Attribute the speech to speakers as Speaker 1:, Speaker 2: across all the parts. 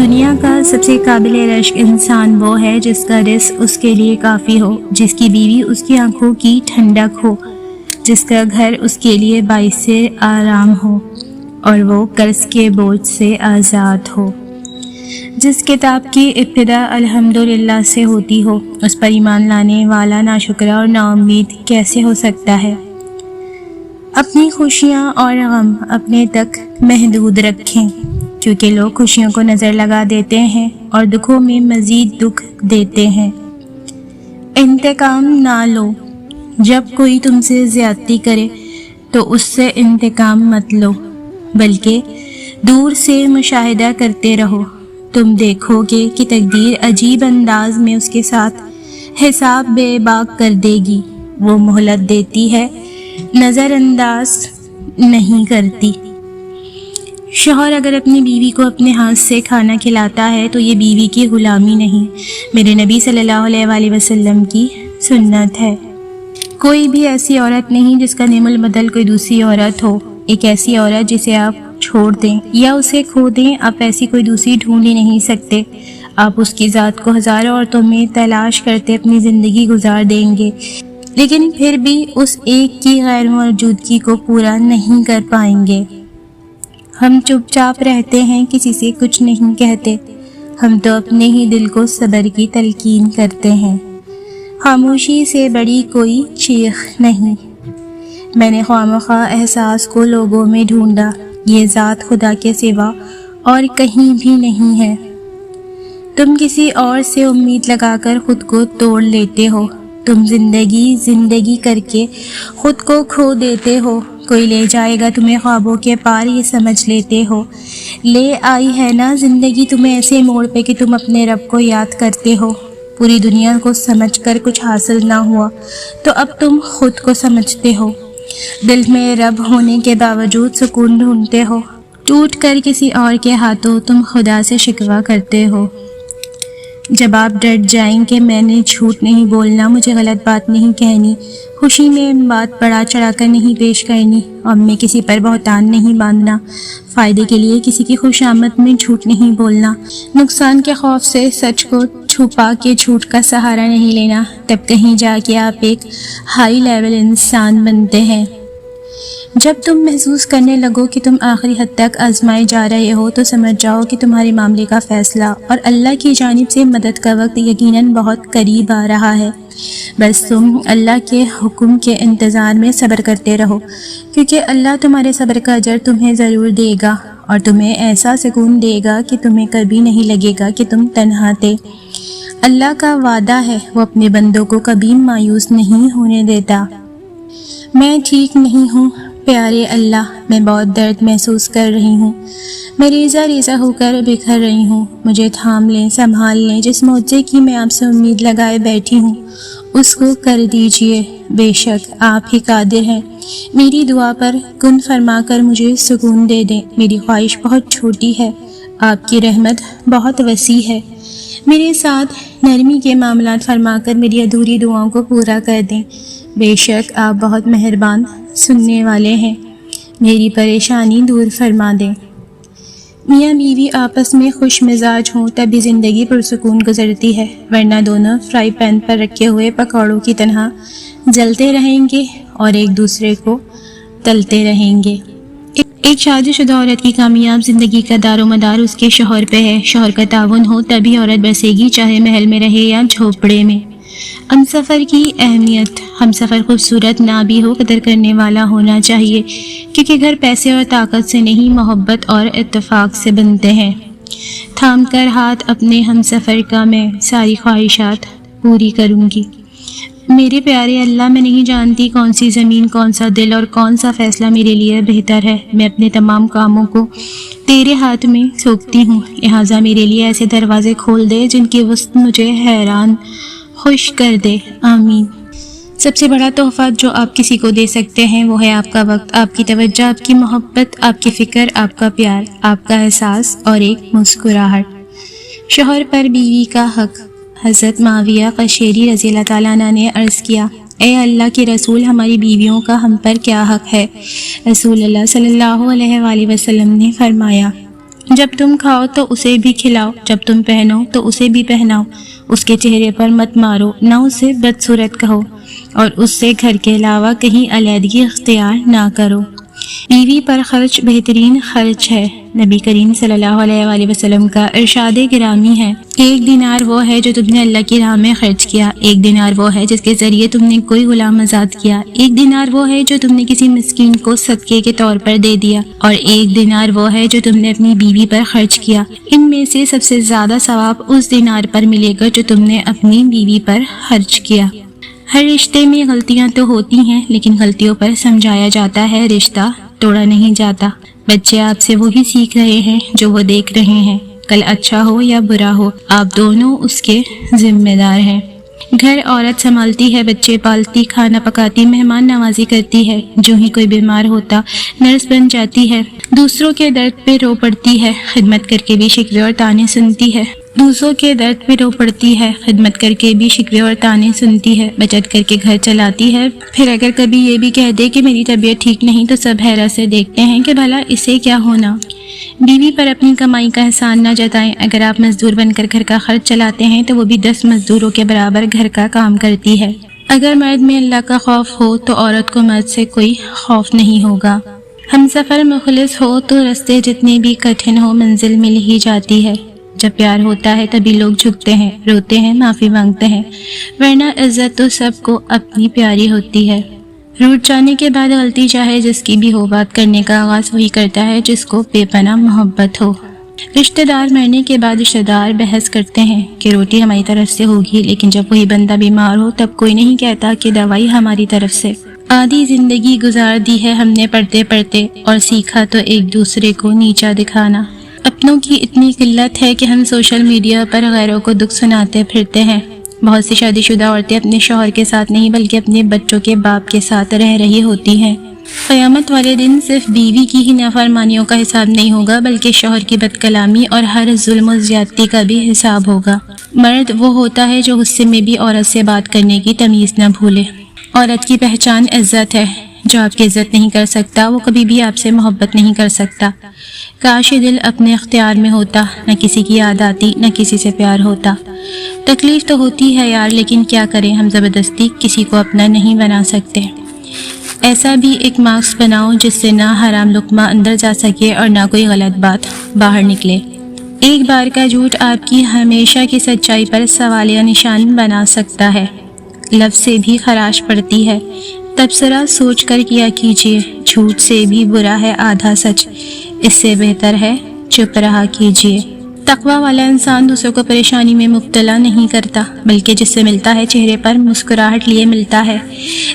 Speaker 1: دنیا کا سب سے قابل رشک انسان وہ ہے جس کا رزق اس کے لیے کافی ہو، جس کی بیوی اس کی آنکھوں کی ٹھنڈک ہو، جس کا گھر اس کے لیے باعث آرام ہو اور وہ قرض کے بوجھ سے آزاد ہو۔ جس کتاب کی ابتدا الحمدللہ سے ہوتی ہو، اس پر ایمان لانے والا ناشکرہ اور نا امید کیسے ہو سکتا ہے؟ اپنی خوشیاں اور غم اپنے تک محدود رکھیں، کیونکہ لوگ خوشیوں کو نظر لگا دیتے ہیں اور دکھوں میں مزید دکھ دیتے ہیں۔ انتقام نہ لو، جب کوئی تم سے زیادتی کرے تو اس سے انتقام مت لو، بلکہ دور سے مشاہدہ کرتے رہو۔ تم دیکھو گے کہ تقدیر عجیب انداز میں اس کے ساتھ حساب بے باک کر دے گی۔ وہ مہلت دیتی ہے، نظر انداز نہیں کرتی۔ شوہر اگر اپنی بیوی کو اپنے ہاتھ سے کھانا کھلاتا ہے تو یہ بیوی کی غلامی نہیں، میرے نبی صلی اللہ علیہ وآلہ وسلم کی سنت ہے۔ کوئی بھی ایسی عورت نہیں جس کا نعم البدل کوئی دوسری عورت ہو۔ ایک ایسی عورت جسے آپ چھوڑ دیں یا اسے کھو دیں، آپ ایسی کوئی دوسری ڈھونڈ ہی نہیں سکتے۔ آپ اس کی ذات کو ہزاروں عورتوں میں تلاش کرتے اپنی زندگی گزار دیں گے، لیکن پھر بھی اس ایک کی غیر موجودگی کو پورا نہیں کر پائیں گے۔ ہم چپ چاپ رہتے ہیں، کسی سے کچھ نہیں کہتے، ہم تو اپنے ہی دل کو صبر کی تلقین کرتے ہیں۔ خاموشی سے بڑی کوئی چیخ نہیں۔ میں نے خواہ احساس کو لوگوں میں ڈھونڈا، یہ ذات خدا کے سوا اور کہیں بھی نہیں ہے۔ تم کسی اور سے امید لگا کر خود کو توڑ لیتے ہو، تم زندگی کر کے خود کو کھو دیتے ہو۔ کوئی لے جائے گا تمہیں خوابوں کے پار، یہ سمجھ لیتے ہو۔ لے آئی ہے نا زندگی تمہیں ایسے موڑ پہ کہ تم اپنے رب کو یاد کرتے ہو۔ پوری دنیا کو سمجھ کر کچھ حاصل نہ ہوا تو اب تم خود کو سمجھتے ہو۔ دل میں رب ہونے کے باوجود سکون ڈھونڈتے ہو۔ ٹوٹ کر کسی اور کے ہاتھوں تم خدا سے شکوہ کرتے ہو۔ جب آپ ڈٹ جائیں کہ میں نے جھوٹ نہیں بولنا، مجھے غلط بات نہیں کہنی، خوشی میں بات بڑھا چڑھا کر نہیں پیش کرنی، اور میں کسی پر بہتان نہیں باندھنا، فائدے کے لیے کسی کی خوش آمد میں جھوٹ نہیں بولنا، نقصان کے خوف سے سچ کو چھپا کے جھوٹ کا سہارا نہیں لینا، تب کہیں جا کے آپ ایک ہائی لیول انسان بنتے ہیں۔ جب تم محسوس کرنے لگو کہ تم آخری حد تک آزمائے جا رہے ہو تو سمجھ جاؤ کہ تمہارے معاملے کا فیصلہ اور اللہ کی جانب سے مدد کا وقت یقیناً بہت قریب آ رہا ہے۔ بس تم اللہ کے حکم کے انتظار میں صبر کرتے رہو، کیونکہ اللہ تمہارے صبر کا اجر تمہیں ضرور دے گا اور تمہیں ایسا سکون دے گا کہ تمہیں کبھی نہیں لگے گا کہ تم تنہا تھے۔ اللہ کا وعدہ ہے، وہ اپنے بندوں کو کبھی مایوس نہیں ہونے دیتا۔ میں ٹھیک نہیں ہوں پیارے اللہ، میں بہت درد محسوس کر رہی ہوں، میں ریزہ ہو کر بکھر رہی ہوں، مجھے تھام لیں، سنبھال لیں، جس معجزے کی میں آپ سے امید لگائے بیٹھی ہوں اس کو کر دیجئے، بے شک آپ ہی قادر ہیں۔ میری دعا پر کن فرما کر مجھے سکون دے دیں، میری خواہش بہت چھوٹی ہے، آپ کی رحمت بہت وسیع ہے، میرے ساتھ نرمی کے معاملات فرما کر میری ادھوری دعاؤں کو پورا کر دیں، بے شک آپ بہت مہربان سننے والے ہیں، میری پریشانی دور فرما دیں۔ میاں بیوی آپس میں خوش مزاج ہوں تبھی زندگی پرسکون گزرتی ہے، ورنہ دونوں فرائی پین پر رکھے ہوئے پکوڑوں کی طرح جلتے رہیں گے اور ایک دوسرے کو تلتے رہیں گے۔ ایک شادی شدہ عورت کی کامیاب زندگی کا دار و مدار اس کے شوہر پہ ہے۔ شوہر کا تعاون ہو تبھی عورت بسے گی، چاہے محل میں رہے یا جھوپڑے میں۔ ہمسفر کی اہمیت، ہمسفر خوبصورت نہ بھی ہو، قدر کرنے والا ہونا چاہیے، کیونکہ گھر پیسے اور طاقت سے نہیں، محبت اور اتفاق سے بنتے ہیں۔ تھام کر ہاتھ اپنے ہمسفر کا میں ساری خواہشات پوری کروں گی۔ میرے پیارے اللہ، میں نہیں جانتی کون سی زمین، کون سا دل اور کون سا فیصلہ میرے لیے بہتر ہے۔ میں اپنے تمام کاموں کو تیرے ہاتھ میں سونپتی ہوں، لہٰذا میرے لیے ایسے دروازے کھول دے جن کی وسعت مجھے حیران خوش کر دے، آمین۔ سب سے بڑا تحفہ جو آپ کسی کو دے سکتے ہیں وہ ہے آپ کا وقت، آپ کی توجہ، آپ کی محبت، آپ کی فکر، آپ کا پیار، آپ کا احساس اور ایک مسکراہٹ۔ شوہر پر بیوی کا حق۔ حضرت معاویہ قشیری رضی اللہ تعالیٰ عنہ نے عرض کیا، اے اللہ کے رسول، ہماری بیویوں کا ہم پر کیا حق ہے؟ رسول اللہ صلی اللہ علیہ وآلہ وسلم نے فرمایا، جب تم کھاؤ تو اسے بھی کھلاؤ، جب تم پہنو تو اسے بھی پہناؤ، اس کے چہرے پر مت مارو، نہ اسے بدصورت کہو، اور اس سے گھر کے علاوہ کہیں علیحدگی اختیار نہ کرو۔ بیوی پر خرچ بہترین خرچ ہے۔ نبی کریم صلی اللہ علیہ وآلہ وسلم کا ارشاد گرامی ہے، ایک دینار وہ ہے جو تم نے اللہ کی راہ میں خرچ کیا، ایک دینار وہ ہے جس کے ذریعے تم نے کوئی غلام آزاد کیا، ایک دینار وہ ہے جو تم نے کسی مسکین کو صدقے کے طور پر دے دیا، اور ایک دینار وہ ہے جو تم نے اپنی بیوی پر خرچ کیا۔ ان میں سے سب سے زیادہ ثواب اس دینار پر ملے گا جو تم نے اپنی بیوی پر خرچ کیا۔ ہر رشتے میں غلطیاں تو ہوتی ہیں، لیکن غلطیوں پر سمجھایا جاتا ہے، رشتہ توڑا نہیں جاتا۔ بچے آپ سے وہی سیکھ رہے ہیں جو وہ دیکھ رہے ہیں، کل اچھا ہو یا برا ہو آپ دونوں اس کے ذمہ دار ہیں۔ گھر عورت سنبھالتی ہے، بچے پالتی، کھانا پکاتی، مہمان نوازی کرتی ہے، جو ہی کوئی بیمار ہوتا نرس بن جاتی ہے، دوسروں کے درد پہ رو پڑتی ہے، خدمت کر کے بھی شکوے اور تانے سنتی ہے، خدمت کر کے بھی شکوے اور تانے سنتی ہے، بچت کر کے گھر چلاتی ہے۔ پھر اگر کبھی یہ بھی کہہ دے کہ میری طبیعت ٹھیک نہیں تو سب حیرت سے دیکھتے ہیں کہ بھلا اسے کیا ہونا۔ بیوی پر اپنی کمائی کا احسان نہ جتائیں، اگر آپ مزدور بن کر گھر کا خرچ چلاتے ہیں تو وہ بھی 10 مزدوروں کے برابر گھر کا کام کرتی ہے۔ اگر مرد میں اللہ کا خوف ہو تو عورت کو مرد سے کوئی خوف نہیں ہوگا۔ ہم سفر مخلص ہو تو رستے جتنے بھی کٹھن ہو منزل مل ہی جاتی ہے۔ جب پیار ہوتا ہے تبھی لوگ جھکتے ہیں، روتے ہیں، معافی مانگتے ہیں، ورنہ عزت تو سب کو اپنی پیاری ہوتی ہے۔ روٹ جانے کے بعد غلطی چاہے جس کی بھی ہو، بات کرنے کا آغاز وہی کرتا ہے جس کو بے پناہ محبت ہو۔ رشتہ دار مرنے کے بعد رشتہ دار بحث کرتے ہیں کہ روٹی ہماری طرف سے ہوگی، لیکن جب وہی بندہ بیمار ہو تب کوئی نہیں کہتا کہ دوائی ہماری طرف سے۔ آدھی زندگی گزار دی ہے ہم نے پڑھتے پڑھتے، اور سیکھا تو ایک دوسرے کو نیچا دکھانا۔ اپنوں کی اتنی قلت ہے کہ ہم سوشل میڈیا پر غیروں کو دکھ سناتے پھرتے ہیں۔ بہت سی شادی شدہ عورتیں اپنے شوہر کے ساتھ نہیں بلکہ اپنے بچوں کے باپ کے ساتھ رہ رہی ہوتی ہیں۔ قیامت والے دن صرف بیوی کی ہی نافرمانیوں کا حساب نہیں ہوگا بلکہ شوہر کی بد کلامی اور ہر ظلم و زیادتی کا بھی حساب ہوگا۔ مرد وہ ہوتا ہے جو غصے میں بھی عورت سے بات کرنے کی تمیز نہ بھولے۔ عورت کی پہچان عزت ہے، جو آپ کی عزت نہیں کر سکتا وہ کبھی بھی آپ سے محبت نہیں کر سکتا۔ کاش یہ دل اپنے اختیار میں ہوتا، نہ کسی کی یاد آتی، نہ کسی سے پیار ہوتا۔ تکلیف تو ہوتی ہے یار، لیکن کیا کریں، ہم زبردستی کسی کو اپنا نہیں بنا سکتے۔ ایسا بھی ایک ماسک بناؤ جس سے نہ حرام لقمہ اندر جا سکے اور نہ کوئی غلط بات باہر نکلے۔ ایک بار کا جھوٹ آپ کی ہمیشہ کی سچائی پر سوالیہ نشان بنا سکتا ہے۔ لفظ سے بھی خراش پڑتی ہے، تبصرہ سوچ کر کیا کیجیے، جھوٹ سے بھی برا ہے آدھا سچ، اس سے بہتر ہے چپ رہا کیجیے۔ تقوی والا انسان دوسروں کو پریشانی میں مبتلا نہیں کرتا بلکہ جس سے ملتا ہے چہرے پر مسکراہٹ لیے ملتا ہے۔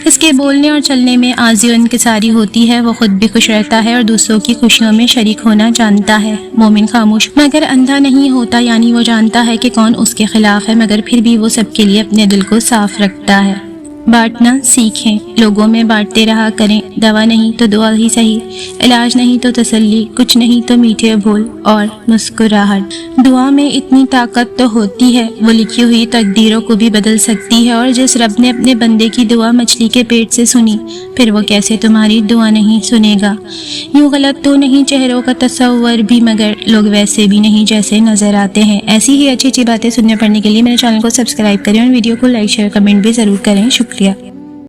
Speaker 1: اس کے بولنے اور چلنے میں عاجزی و انکساری ہوتی ہے، وہ خود بھی خوش رہتا ہے اور دوسروں کی خوشیوں میں شریک ہونا جانتا ہے۔ مومن خاموش مگر اندھا نہیں ہوتا، یعنی وہ جانتا ہے کہ کون اس کے خلاف ہے مگر پھر بھی وہ سب کے لیے اپنے دل کو صاف رکھتا ہے۔ بانٹنا سیکھیں، لوگوں میں بانٹتے رہا کریں، دوا نہیں تو دعا ہی صحیح، علاج نہیں تو تسلی، کچھ نہیں تو میٹھے بول اور مسکراہٹ۔ دعا میں اتنی طاقت تو ہوتی ہے، وہ لکھی ہوئی تقدیروں کو بھی بدل سکتی ہے، اور جس رب نے اپنے بندے کی دعا مچھلی کے پیٹ سے سنی، پھر وہ کیسے تمہاری دعا نہیں سنے گا۔ یوں غلط تو نہیں چہروں کا تصور بھی، مگر لوگ ویسے بھی نہیں جیسے نظر آتے ہیں۔ ایسی ہی اچھی اچھی باتیں سننے پڑھنے کے لیے میرے چینل کو سبسکرائب کریں اور ویڈیو کو لائک شیئر کمنٹ بھی ضرور کریں۔ شکریہ۔